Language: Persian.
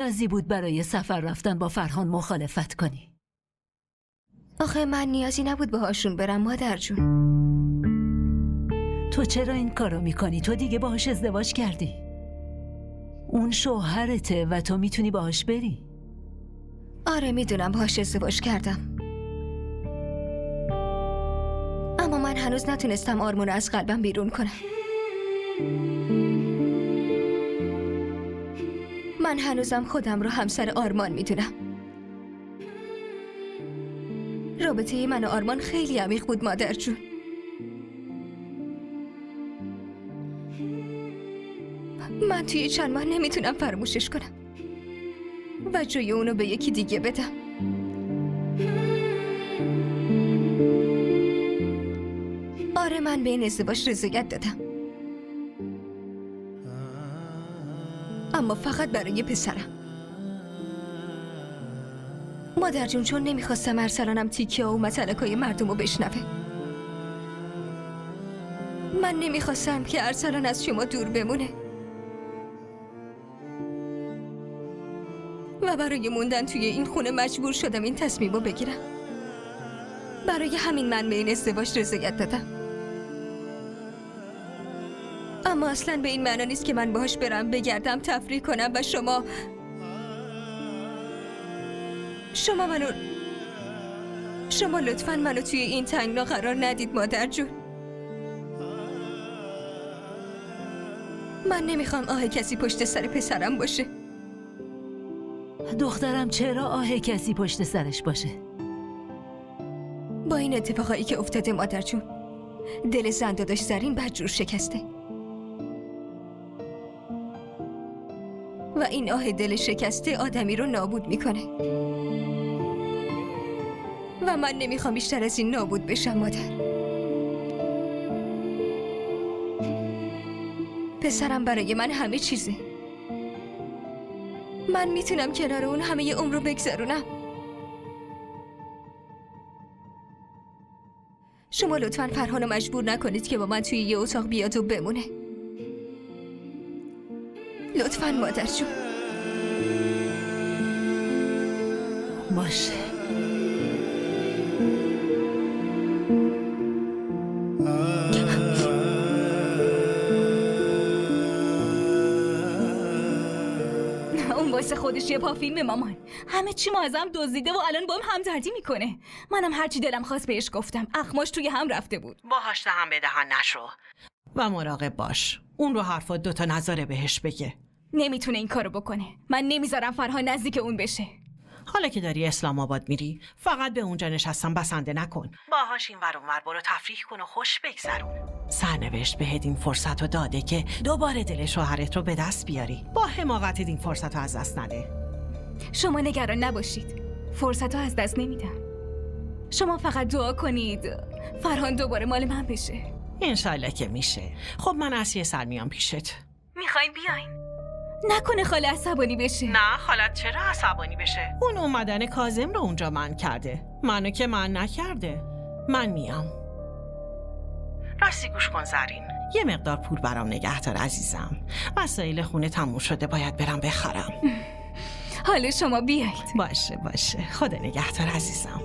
نیازی بود برای سفر رفتن با فرهان مخالفت کنی؟ آخه من نیازی نبود باهاشون برم مادر جون. تو چرا این کارو میکنی؟ تو دیگه باهاش ازدواج کردی. اون شوهرته و تو میتونی باهاش بری. آره میدونم باهاش ازدواج کردم، اما من هنوز نتونستم آرمان رو از قلبم بیرون کنم. من هنوزم خودم رو همسر آرمان میدونم. رابطه من و آرمان خیلی عمیق بود مادر جون. من توی چند ماه نمیتونم فراموشش کنم و جای اونو به یکی دیگه بدم. آره من به این ازدواج رضایت دادم، اما فقط برای پسرم. مادر جون چون نمیخواستم ارسلانم تیکه و متلکای مردم رو بشنوه. من نمیخواستم که ارسلان از شما دور بمونه و برای موندن توی این خونه مجبور شدم این تصمیم رو بگیرم. برای همین من به این ازدواج رضایت دادم. اما اصلا به این معنا نیست که من باهاش برم بگردم تفریح کنم و شما لطفاً منو توی این تنگنا قرار ندید مادر جون. من نمیخوام آه کسی پشت سر پسرم باشه. دخترم چرا آه کسی پشت سرش باشه؟ با این اتفاقایی که افتاده مادر جون، دل زن داداش زرین بدجور شکسته و این آه دل شکسته آدمی رو نابود میکنه و من نمیخوام بیشتر از این نابود بشم مادر. پسرم برای من همه چیزه. من میتونم کنار اون همه عمر رو بگذرونم. شما لطفاً فرهانو مجبور نکنید که با من توی یه اتاق بیاد و بمونه. لطفاً مادر جون. باشه. اون واسه خودش یه پا فیلم مامان، همه چی ما ازم دزدیده و الان با هم همدردی میکنه. منم هرچی دلم خواست بهش گفتم، اخماش توی هم رفته بود. باهاش هم به دهن نشو و مراقب باش، اون رو حرفات دوتا نظاره بهش بگه. نمیتونه این کارو بکنه. من نمیذارم فرهان نزدیک اون بشه. حالا که داری اسلام آباد میری، فقط به اونجا نشستم بسنده نکن. باهاش این ور اون ور برو تفریح کن و خوش بگذرون. سرنوشت بهت این فرصت رو داده که دوباره دل شوهرت رو به دست بیاری. با حماقتت این فرصت رو از دست نده. شما نگران نباشید، فرصت رو از دست نمیدم. شما فقط دعا کنید فرهان دوباره مال من بشه. انشالله که میشه. خب من از یه سر میام پیشت. میخواین بیاین؟ نکنه خاله عصبانی بشه. نه خالت چرا عصبانی بشه؟ اون اومدن کاظم رو اونجا منع کرده، منو که منع نکرده. من میام. راستی گوش کن زرین، یه مقدار پول برام نگه دار عزیزم. وسایل خونه تموم شده، باید برم بخرم. حالا شما بیایید. باشه خدا نگهدار عزیزم.